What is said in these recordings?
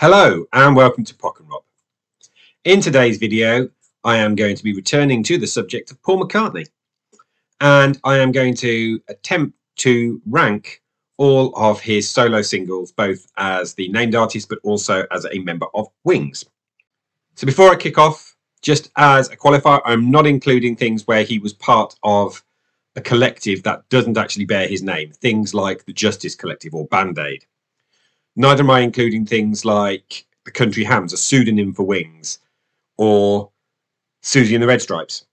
Hello and welcome to Pockenrop. In today's video, I am going to be returning to the subject of Paul McCartney, and I am going to attempt to rank all of his solo singles, both as the named artist but also as a member of Wings. So before I kick off, just as a qualifier, I'm not including things where he was part of a collective that doesn't actually bear his name, things like the Justice Collective or Band-Aid. Neither am I including things like the Country Hams, a pseudonym for Wings, or Susie and the Red Stripes.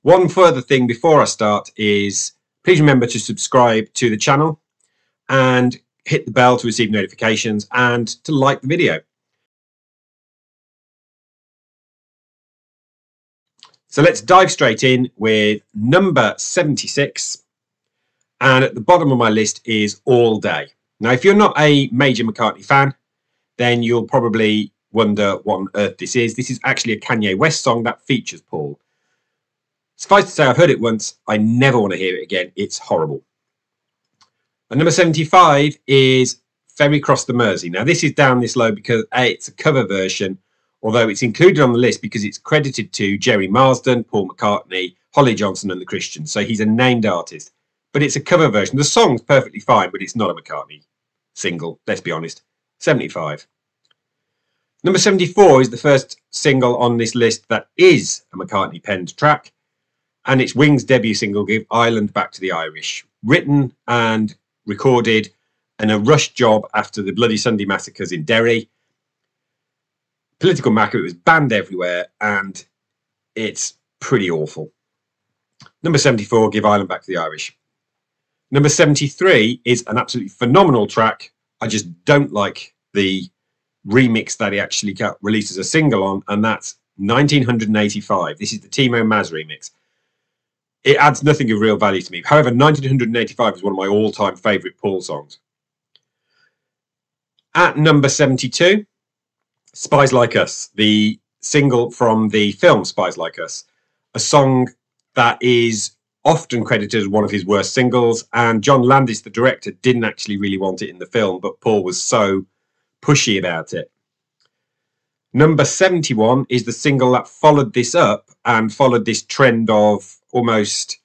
One further thing before I start is please remember to subscribe to the channel and hit the bell to receive notifications and to like the video. So let's dive straight in with number 76. And at the bottom of my list is All Day. Now, if you're not a major McCartney fan, then you'll probably wonder what on earth this is. This is actually a Kanye West song that features Paul. Suffice to say, I've heard it once. I never want to hear it again. It's horrible. And number 75 is Ferry Cross the Mersey. Now, this is down this low because A, it's a cover version, although it's included on the list because it's credited to Jerry Marsden, Paul McCartney, Holly Johnson and the Christians. So he's a named artist. But it's a cover version. The song's perfectly fine, but it's not a McCartney single, let's be honest. 75. Number 74 is the first single on this list that is a McCartney penned track, and it's Wings' debut single, Give Ireland Back to the Irish, written and recorded in a rushed job after the Bloody Sunday massacres in Derry. Political massacre, it was banned everywhere, and it's pretty awful. Number 74, Give Ireland Back to the Irish. Number 73 is an absolutely phenomenal track. I just don't like the remix that he actually got released as a single on, and that's 1985. This is the Timo Maz remix. It adds nothing of real value to me. However, 1985 is one of my all-time favourite Paul songs. At number 72, Spies Like Us, the single from the film Spies Like Us, a song that is often credited as one of his worst singles, and John Landis, the director, didn't actually really want it in the film, but Paul was so pushy about it. Number 71 is the single that followed this up and followed this trend of almost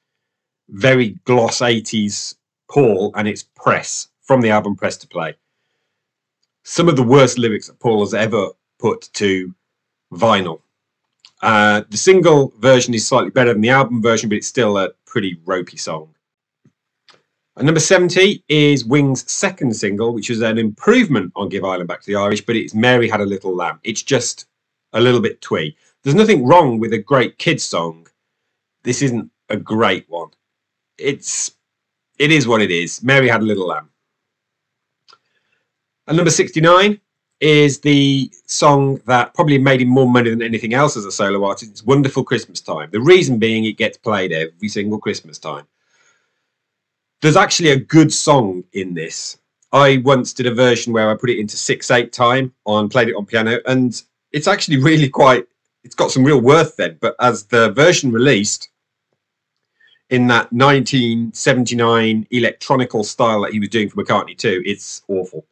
very gloss 80s Paul, and it's Press, from the album Press to Play. Some of the worst lyrics that Paul has ever put to vinyl. The single version is slightly better than the album version, but it's still a pretty ropey song. And number 70 is Wings' second single, which is an improvement on Give Ireland Back to the Irish, but it's Mary Had a Little Lamb. It's just a little bit twee. There's nothing wrong with a great kids song. This isn't a great one. It is what it is. Mary Had a Little Lamb. And number 69 is the song that probably made him more money than anything else as a solo artist. It's Wonderful Christmas Time. The reason being it gets played every single Christmas time. There's actually a good song in this. I once did a version where I put it into 6/8 time and played it on piano, and it's actually really quite, it's got some real worth then. But as the version released in that 1979 electronical style that he was doing for McCartney 2, it's awful.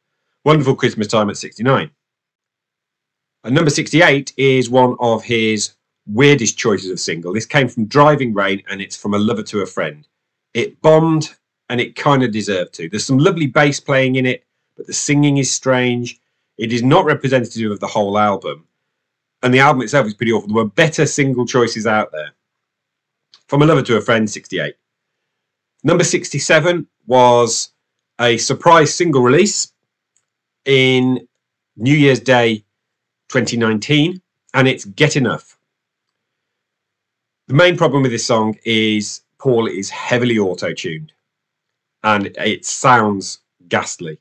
Wonderful Christmas Time at 69. And number 68 is one of his weirdest choices of single. This came from Driving Rain, and it's From a Lover to a Friend. It bombed, and it kind of deserved to. There's some lovely bass playing in it, but the singing is strange. It is not representative of the whole album. And the album itself is pretty awful. There were better single choices out there. From a Lover to a Friend, 68. Number 67 was a surprise single release in New Year's Day 2019, and it's Get Enough. The main problem with this song is Paul is heavily auto-tuned, and it sounds ghastly.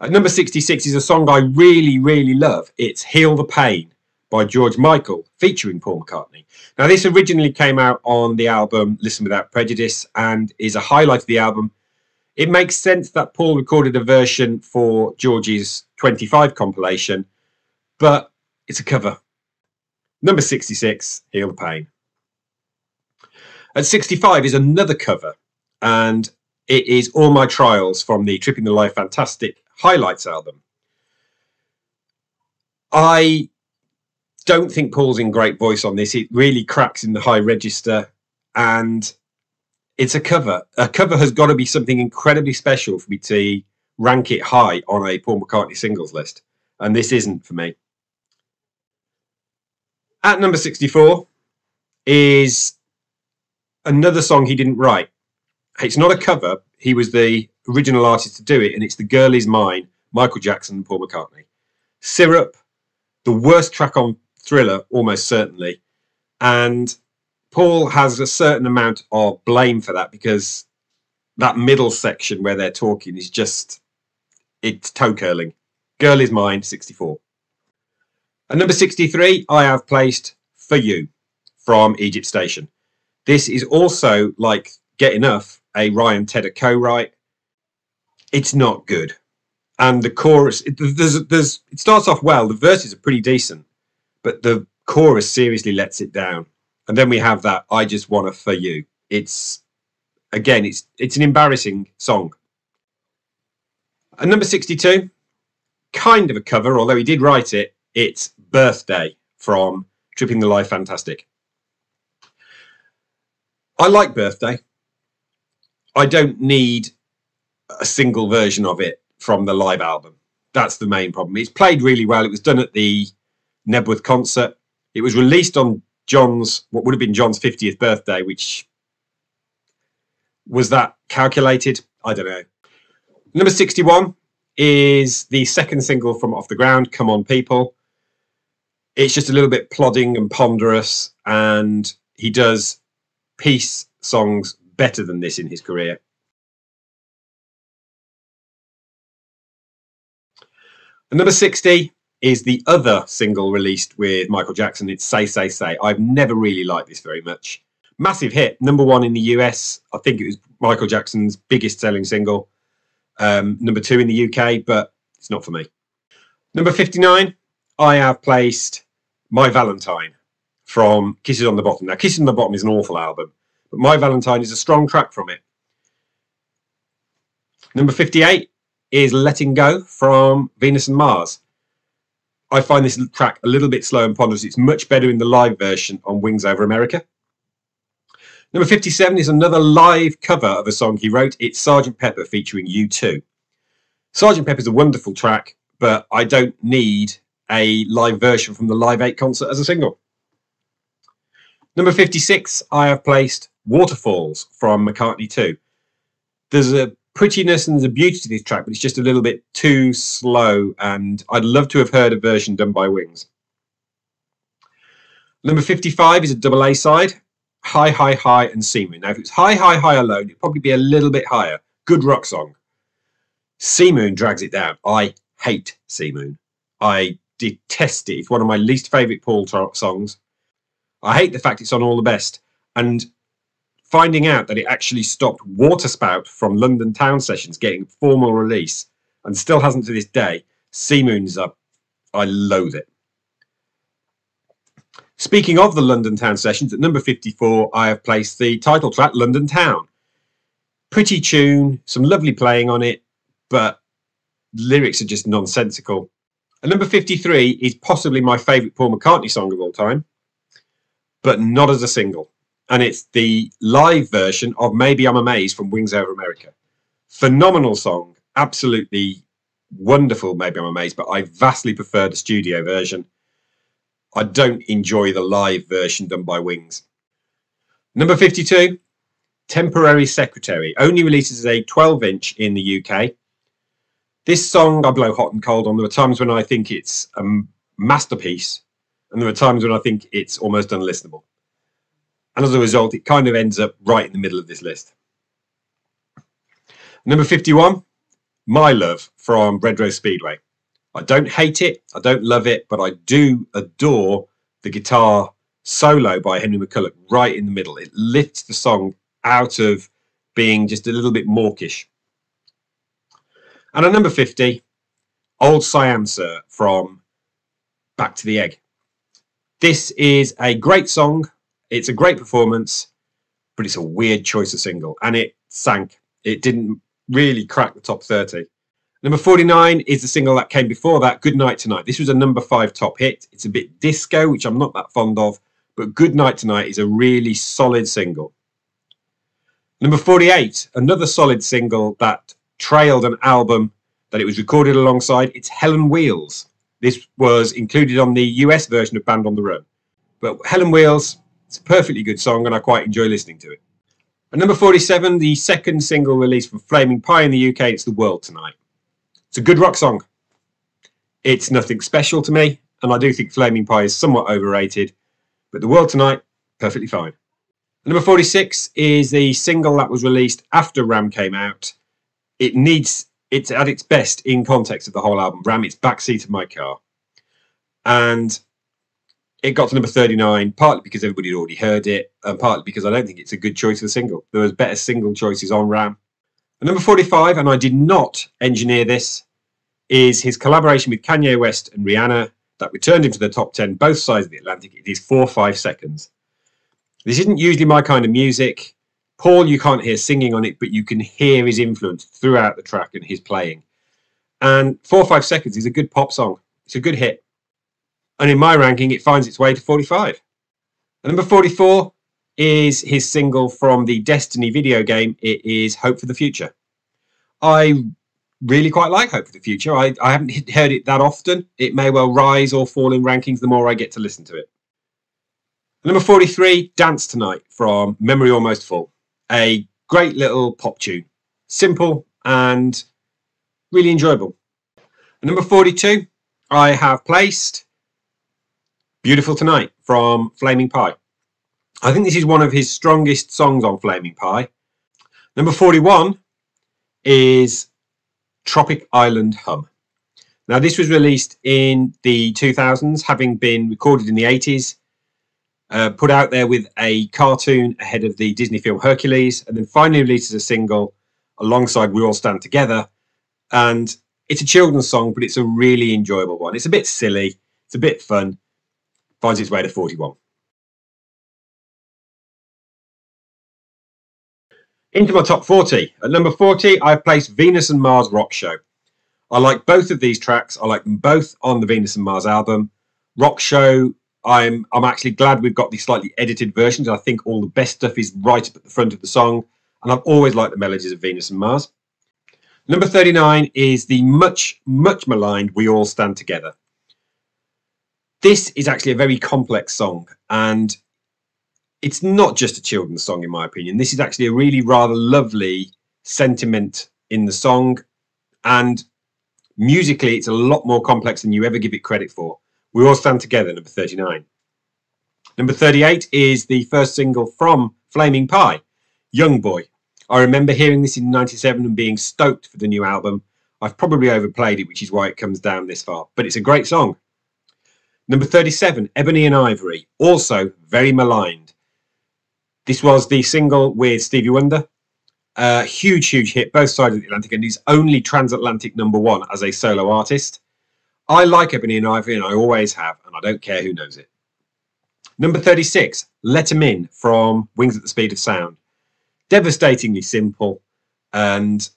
At number 66 is a song I really, really love. It's Heal the Pain by George Michael, featuring Paul McCartney. Now, this originally came out on the album Listen Without Prejudice and is a highlight of the album. It makes sense that Paul recorded a version for George's 25 compilation, but it's a cover. Number 66, Heal the Pain. At 65 is another cover, and it is All My Trials from the Tripping the Life Fantastic Highlights album. I don't think Paul's in great voice on this. It really cracks in the high register, and it's a cover. A cover has got to be something incredibly special for me to rank it high on a Paul McCartney singles list, and this isn't for me. At number 64 is another song he didn't write. It's not a cover. He was the original artist to do it, and it's The Girl Is Mine, Michael Jackson and Paul McCartney. Syrup, the worst track on Thriller, almost certainly. And Paul has a certain amount of blame for that, because that middle section where they're talking is just, it's toe curling. Girl Is Mine, 64. At number 63, I have placed For You from Egypt Station. This is also, like Get Enough, a Ryan Tedder co-write. It's not good. And the chorus, it starts off well. The verses are pretty decent, but the chorus seriously lets it down. And then we have that I Just Wanna For You. It's, again, it's an embarrassing song. At number 62, kind of a cover, although he did write it, it's Birthday from Tripping the Life Fantastic. I like Birthday. I don't need a single version of it from the live album. That's the main problem. It's played really well. It was done at the Nebworth concert. It was released on what would have been John's 50th birthday, which was that calculated? I don't know. Number 61 is the second single from Off the Ground, Come On People. It's just a little bit plodding and ponderous, and he does peace songs better than this in his career. And number 60 is the other single released with Michael Jackson. It's Say, Say, Say. I've never really liked this very much. Massive hit, number one in the US. I think it was Michael Jackson's biggest selling single. Number two in the UK, but it's not for me. Number 59, I have placed My Valentine from Kisses on the Bottom. Now, Kisses on the Bottom is an awful album, but My Valentine is a strong track from it. Number 58 is Letting Go from Venus and Mars. I find this track a little bit slow and ponderous. It's much better in the live version on Wings Over America. Number 57 is another live cover of a song he wrote. It's Sgt. Pepper featuring U2. Sgt. Pepper is a wonderful track, but I don't need a live version from the Live 8 concert as a single. Number 56, I have placed Waterfalls from McCartney 2. There's a prettiness and there's a beauty to this track, but it's just a little bit too slow, and I'd love to have heard a version done by Wings. Number 55 is a double A side, High, High, High and Sea Moon. Now, if it was High, High, High alone, it'd probably be a little bit higher. Good rock song. Sea Moon drags it down. I hate Sea Moon. I detest it. It's one of my least favourite Paul songs. I hate the fact it's on All the Best. And finding out that it actually stopped Waterspout from London Town Sessions getting formal release and still hasn't to this day, Sea Moon's up. I loathe it. Speaking of the London Town Sessions, at number 54, I have placed the title track, London Town. Pretty tune, some lovely playing on it, but lyrics are just nonsensical. At number 53 is possibly my favourite Paul McCartney song of all time, but not as a single. And it's the live version of Maybe I'm Amazed from Wings Over America. Phenomenal song, absolutely wonderful Maybe I'm Amazed, but I vastly prefer the studio version. I don't enjoy the live version done by Wings. Number 52, Temporary Secretary, only releases as a 12-inch in the UK. This song I blow hot and cold on. There are times when I think it's a masterpiece, and there are times when I think it's almost unlistenable. And as a result, it kind of ends up right in the middle of this list. Number 51, My Love from Red Rose Speedway. I don't hate it, I don't love it, but I do adore the guitar solo by Henry McCulloch right in the middle. It lifts the song out of being just a little bit mawkish. And at number 50, Old Siam Sir from Back to the Egg. This is a great song, it's a great performance, but it's a weird choice of single, and it sank. It didn't really crack the top 30. Number 49 is the single that came before that, Good Night Tonight. This was a number 5 top hit. It's a bit disco, which I'm not that fond of, but Good Night Tonight is a really solid single. Number 48, another solid single that trailed an album that it was recorded alongside. It's Helen Wheels. This was included on the US version of Band on the Run. But Helen Wheels, it's a perfectly good song and I quite enjoy listening to it. At number 47, the second single released from Flaming Pie in the UK, it's The World Tonight. It's a good rock song. It's nothing special to me, and I do think Flaming Pie is somewhat overrated, but The World Tonight, perfectly fine. Number 46 is the single that was released after Ram came out. It's at its best in context of the whole album. Ram, it's Backseat of My Car. And it got to number 39, partly because everybody had already heard it, and partly because I don't think it's a good choice of a single. There was better single choices on Ram. And number 45, and I did not engineer this, is his collaboration with Kanye West and Rihanna that returned him to the top 10, both sides of the Atlantic. It is 4 5 seconds. This isn't usually my kind of music. Paul, you can't hear singing on it, but you can hear his influence throughout the track and his playing. And 4 5 seconds is a good pop song. It's a good hit. And in my ranking, it finds its way to 45. And number 44 is his single from the Destiny video game. It is Hope for the Future. I really quite like Hope for the Future. I haven't heard it that often. It may well rise or fall in rankings the more I get to listen to it. Number 43, Dance Tonight from Memory Almost Full. A great little pop tune. Simple and really enjoyable. And number 42, I have placed Beautiful Tonight from Flaming Pie. I think this is one of his strongest songs on Flaming Pie. Number 41 is Tropic Island Hum. Now, this was released in the 2000s, having been recorded in the 80s, put out there with a cartoon ahead of the Disney film Hercules, and then finally released as a single alongside We All Stand Together. And it's a children's song, but it's a really enjoyable one. It's a bit silly, it's a bit fun, finds its way to 41. Into my top 40. At number 40, I've placed Venus and Mars Rock Show. I like both of these tracks. I like them both on the Venus and Mars album. Rock Show, I'm actually glad we've got the slightly edited versions. I think all the best stuff is right up at the front of the song. And I've always liked the melodies of Venus and Mars. Number 39 is the much maligned We All Stand Together. This is actually a very complex song, and it's not just a children's song, in my opinion. This is actually a really rather lovely sentiment in the song, and musically, it's a lot more complex than you ever give it credit for. We All Stand Together, number 39. Number 38 is the first single from Flaming Pie, Young Boy. I remember hearing this in '97 and being stoked for the new album. I've probably overplayed it, which is why it comes down this far, but it's a great song. Number 37, Ebony and Ivory, also very maligned. This was the single with Stevie Wonder. Huge hit, both sides of the Atlantic, and his only transatlantic number 1 as a solo artist. I like Ebony and Ivory, and I always have, and I don't care who knows it. Number 36, Let 'Em In from Wings at the Speed of Sound. Devastatingly simple and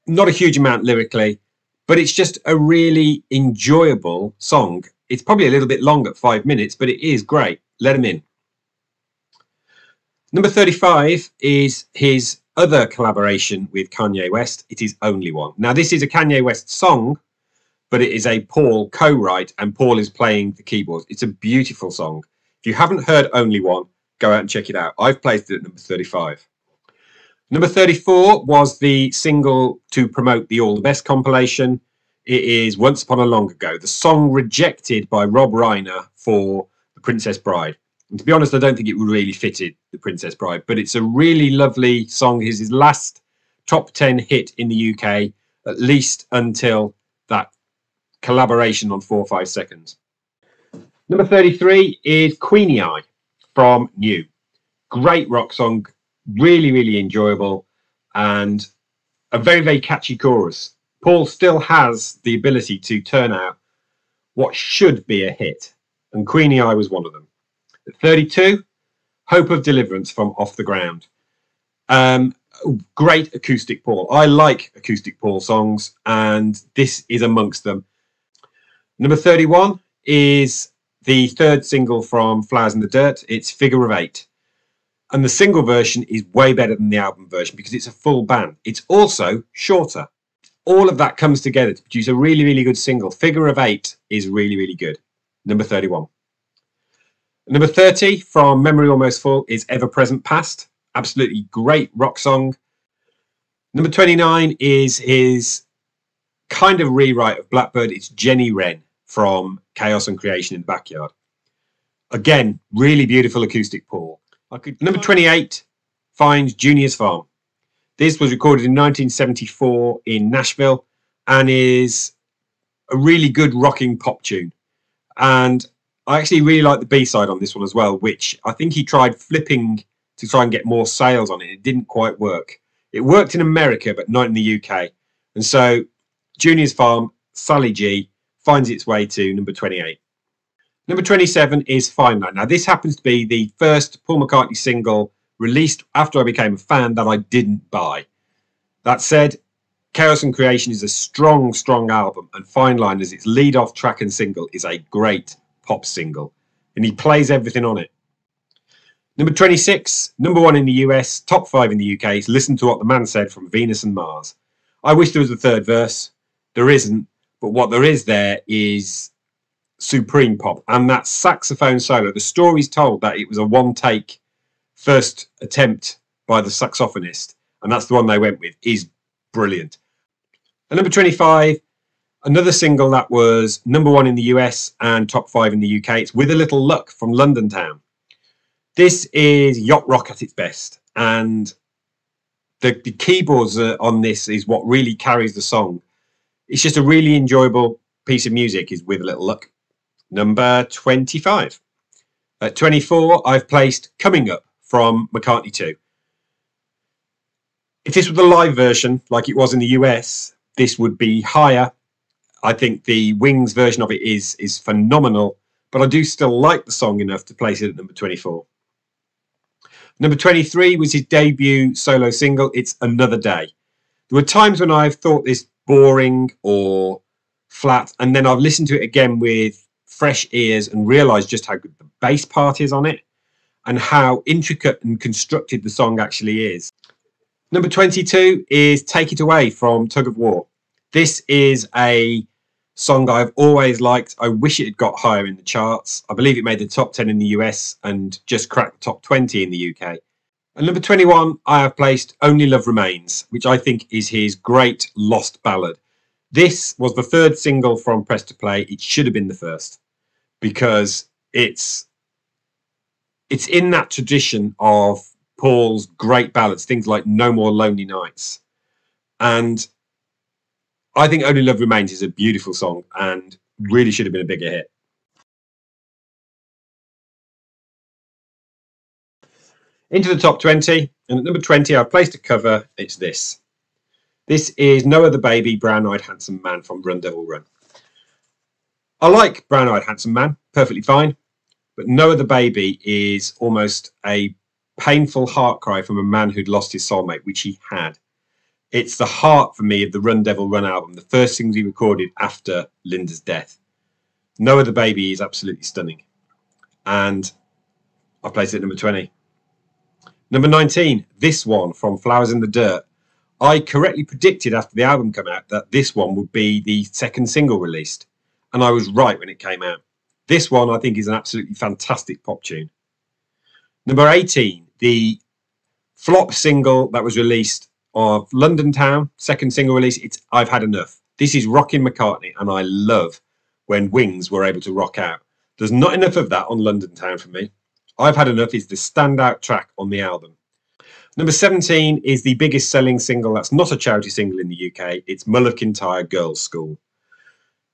not a huge amount lyrically, but it's just a really enjoyable song. It's probably a little bit long at 5 minutes, but it is great. Let 'Em In. Number 35 is his other collaboration with Kanye West. It is Only One. Now, this is a Kanye West song, but it is a Paul co-write, and Paul is playing the keyboards. It's a beautiful song. If you haven't heard Only One, go out and check it out. I've placed it at number 35. Number 34 was the single to promote the All the Best compilation. It is Once Upon a Long Ago, the song rejected by Rob Reiner for The Princess Bride. And to be honest, I don't think it really fitted The Princess Bride, but it's a really lovely song. It's his last top 10 hit in the UK, at least until that collaboration on 4 5 seconds. Number 33 is Queenie Eye from New. Great rock song, really enjoyable, and a very catchy chorus. Paul still has the ability to turn out what should be a hit, and Queenie Eye was one of them. At 32, Hope of Deliverance from Off the Ground. Great acoustic Paul. I like acoustic Paul songs, and this is amongst them. Number 31 is the third single from Flowers in the Dirt. It's Figure of Eight. And the single version is way better than the album version because it's a full band. It's also shorter. All of that comes together to produce a really, really good single. Figure of Eight is really, really good. Number 31. Number 30 from Memory Almost Full is Ever Present Past. Absolutely great rock song. Number 29 is his kind of rewrite of Blackbird. It's Jenny Wren from Chaos and Creation in the Backyard. Again, really beautiful acoustic Paul. Number 28 finds Junior's Farm. This was recorded in 1974 in Nashville and is a really good rocking pop tune. And I actually really like the B-side on this one as well, which I think he tried flipping to try and get more sales on it. It didn't quite work. It worked in America, but not in the UK. And so Junior's Farm, Sally G, finds its way to number 28. Number 27 is Fine Line. Now, this happens to be the first Paul McCartney single released after I became a fan that I didn't buy. That said, Chaos and Creation is a strong, strong album, and Fine Line as its lead-off track and single is a great pop single, and he plays everything on it. Number 26, number 1 in the US, top 5 in the UK, is Listen to What the Man Said from Venus and Mars. I wish there was a third verse. There isn't, but what there is there is supreme pop, and that saxophone solo. The story's told that it was a one-take first attempt by the saxophonist, and that's the one they went with, is brilliant. And number 25, another single that was number 1 in the US and top 5 in the UK. It's With a Little Luck from London Town. This is yacht rock at its best, and the keyboards on this is what really carries the song. It's just a really enjoyable piece of music, is With a Little Luck. Number 25. At 24, I've placed Coming Up from McCartney 2. If this was the live version, like it was in the US, this would be higher. I think the Wings version of it is phenomenal, but I do still like the song enough to place it at number 24. Number 23 was his debut solo single, It's Another Day. There were times when I've thought this boring or flat, and then I've listened to it again with fresh ears and realised just how good the bass part is on it and how intricate and constructed the song actually is. Number 22 is Take It Away from Tug of War. This is a song I've always liked. I wish it had got higher in the charts. I believe it made the top 10 in the US and just cracked the top 20 in the UK. And number 21, I have placed Only Love Remains, which I think is his great lost ballad. This was the third single from Press to Play. It should have been the first because it's in that tradition of Paul's great ballads, things like No More Lonely Nights. And I think Only Love Remains is a beautiful song and really should have been a bigger hit. Into the top 20, and at number 20 I've placed a cover. It's this. This is No Other Baby, Brown Eyed Handsome Man from Run Devil Run. I like Brown Eyed Handsome Man, perfectly fine, but No Other Baby is almost a painful heart cry from a man who'd lost his soulmate, which he had. It's the heart for me of the Run Devil Run album, the first things he recorded after Linda's death. No Other Baby is absolutely stunning, and I placed it at number 20. Number 19, this one from Flowers in the Dirt. I correctly predicted after the album came out that this one would be the second single released, and I was right when it came out. This one I think is an absolutely fantastic pop tune. Number 18, the flop single that was released of London Town, second single release, it's I've Had Enough. This is rocking McCartney, and I love when Wings were able to rock out. There's not enough of that on London Town for me. I've Had Enough is the standout track on the album. Number 17 is the biggest selling single that's not a charity single in the UK. It's Mull of Kintyre, Girls' School.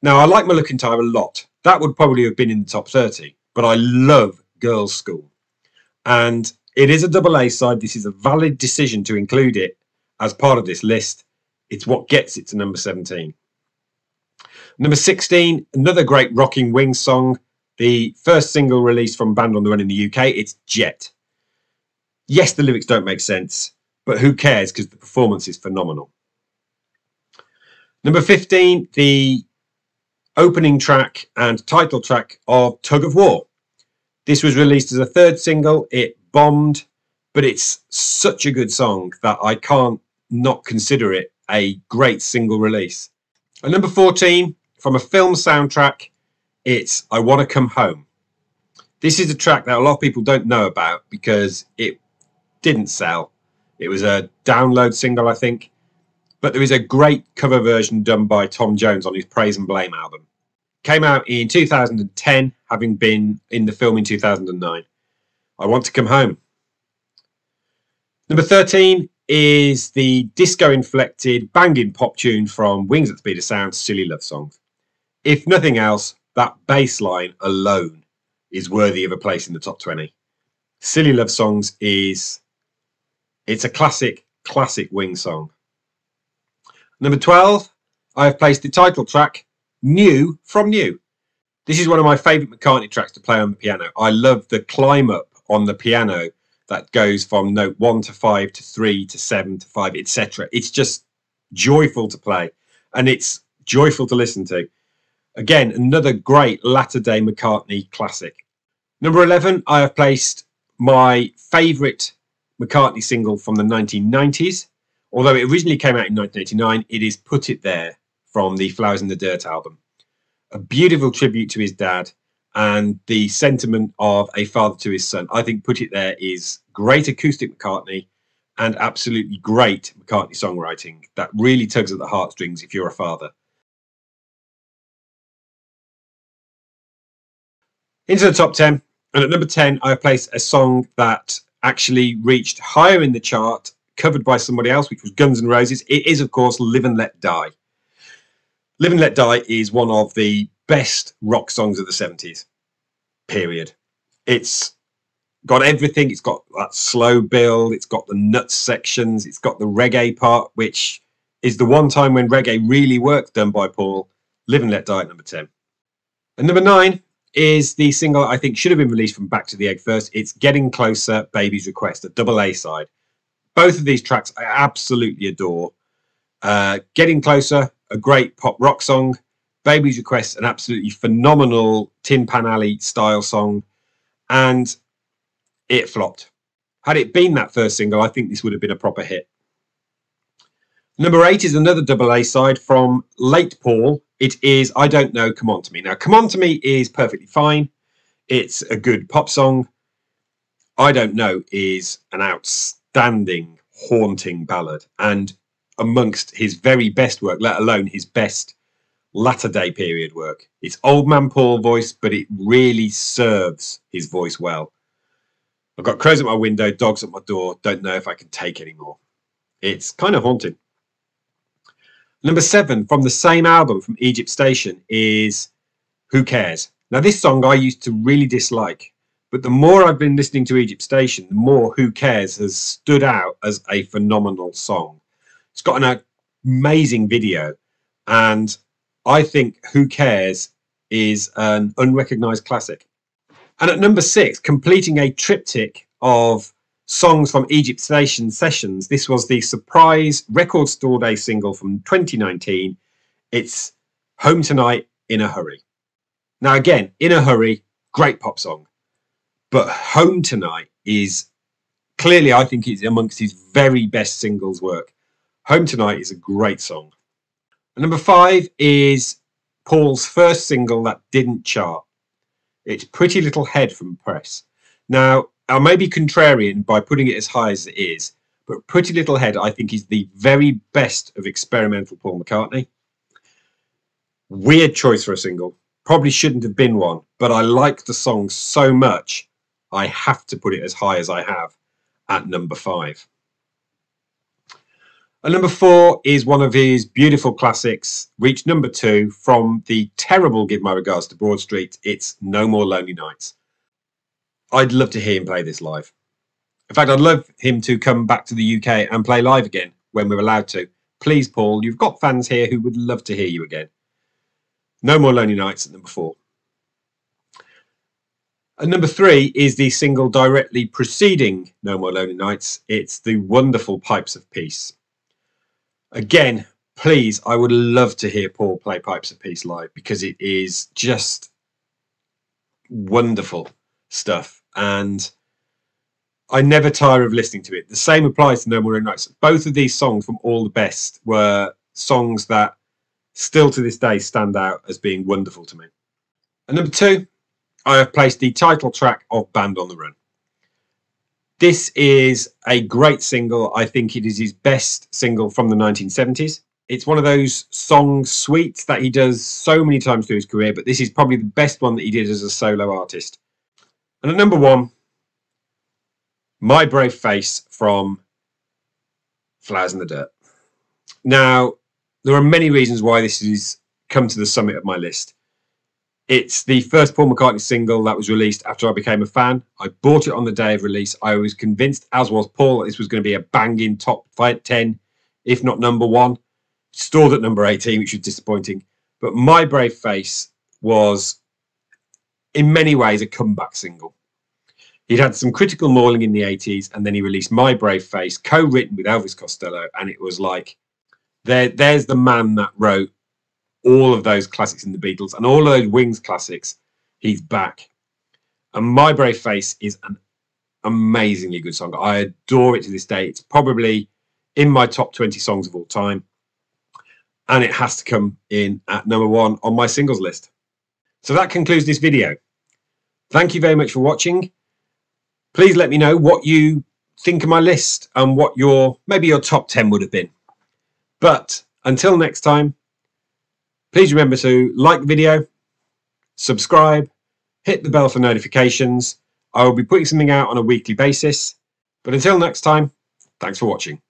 Now, I like Mull of Kintyre a lot. That would probably have been in the top 30, but I love Girls' School. And it is a double A side. This is a valid decision to include it as part of this list. It's what gets it to number 17. Number 16, another great rocking Wings song. The first single released from Band on the Run in the UK. It's Jet. Yes, the lyrics don't make sense, but who cares, because the performance is phenomenal. Number 15, the opening track and title track of Tug of War. This was released as a third single. It bombed, but it's such a good song that I can't not consider it a great single release. And number 14, from a film soundtrack, it's I Want to Come Home. This is a track that a lot of people don't know about because it didn't sell. It was a download single, I think. But there is a great cover version done by Tom Jones on his Praise and Blame album. Came out in 2010, having been in the film in 2009. I Want to Come Home. Number 13 is the disco-inflected banging pop tune from Wings at the Speed of Sound, Silly Love Songs. If nothing else, that bass line alone is worthy of a place in the top 20. Silly Love Songs it's a classic Wings song. Number 12, I have placed the title track, New from New. This is one of my favourite McCartney tracks to play on the piano. I love the climb up on the piano that goes from note 1 to 5 to 3 to 7 to 5, etc. It's just joyful to play, and it's joyful to listen to. Again, another great latter-day McCartney classic. Number 11, I have placed my favourite McCartney single from the 1990s. Although it originally came out in 1989, it is Put It There from the Flowers in the Dirt album. A beautiful tribute to his dad and the sentiment of a father to his son. I think Put It There is great acoustic McCartney and absolutely great McCartney songwriting that really tugs at the heartstrings if you're a father. Into the top 10, and at number 10 I have placed a song that actually reached higher in the chart, covered by somebody else, which was Guns N' Roses. It is, of course, Live and Let Die. Live and Let Die is one of the best rock songs of the 70s, period. It's got everything. It's got that slow build. It's got the nuts sections. It's got the reggae part, which is the one time when reggae really worked, done by Paul. Live and Let Die at number 10. And number 9 is the single I think should have been released from Back to the Egg first. It's Getting Closer, Baby's Request, a double A side. Both of these tracks I absolutely adore. Getting Closer, a great pop rock song. Baby's Request, an absolutely phenomenal Tin Pan Alley style song. And it flopped. Had it been that first single, I think this would have been a proper hit. Number 8 is another double A side from late Paul. It is I Don't Know, Come On To Me. Now, Come On To Me is perfectly fine. It's a good pop song. I Don't Know is an outstanding, haunting ballad. And amongst his very best work, let alone his best latter-day period work. It's old man Paul voice, but it really serves his voice well. I've got crows at my window, dogs at my door, don't know if I can take any more. It's kind of haunting. Number 7 from the same album, from Egypt Station, is Who Cares? Now, this song I used to really dislike, but the more I've been listening to Egypt Station, the more Who Cares has stood out as a phenomenal song. It's got an amazing video, and I think Who Cares is an unrecognised classic. And at number 6, completing a triptych of songs from Egypt Station sessions, this was the surprise Record Store Day single from 2019. It's Home Tonight, In a Hurry. Now again, In a Hurry, great pop song. But Home Tonight is clearly, I think, is amongst his very best singles work. Home Tonight is a great song. And number 5 is Paul's first single that didn't chart. It's Pretty Little Head from Press. Now, I may be contrarian by putting it as high as it is, but Pretty Little Head, I think, is the very best of experimental Paul McCartney. Weird choice for a single. Probably shouldn't have been one, but I like the song so much, I have to put it as high as I have at number 5. And number 4 is one of his beautiful classics, reached number 2 from the terrible Give My Regards to Broad Street. It's No More Lonely Nights. I'd love to hear him play this live. In fact, I'd love him to come back to the UK and play live again when we're allowed to. Please, Paul, you've got fans here who would love to hear you again. No More Lonely Nights at number 4. And number 3 is the single directly preceding No More Lonely Nights. It's the wonderful Pipes of Peace. Again, please, I would love to hear Paul play Pipes of Peace live, because it is just wonderful stuff. And I never tire of listening to it. The same applies to No More Lonely Nights. Both of these songs from All the Best were songs that still to this day stand out as being wonderful to me. And number 2, I have placed the title track of Band on the Run. This is a great single. I think it is his best single from the 1970s. It's one of those song suites that he does so many times through his career, but this is probably the best one that he did as a solo artist. And at number 1, My Brave Face from Flowers in the Dirt. Now, there are many reasons why this has come to the summit of my list. It's the first Paul McCartney single that was released after I became a fan. I bought it on the day of release. I was convinced, as was Paul, that this was going to be a banging top 10, if not number 1. Stored at number 18, which was disappointing. But My Brave Face was, in many ways, a comeback single. He'd had some critical mauling in the 80s, and then he released My Brave Face, co-written with Elvis Costello, and it was like, there's the man that wrote all of those classics in the Beatles and all of those Wings classics. He's back. And My Brave Face is an amazingly good song. I adore it to this day. It's probably in my top 20 songs of all time. And it has to come in at number 1 on my singles list. So that concludes this video. Thank you very much for watching. Please let me know what you think of my list and what maybe your top 10 would have been. But until next time, please remember to like the video, subscribe, hit the bell for notifications. I will be putting something out on a weekly basis. But until next time, thanks for watching.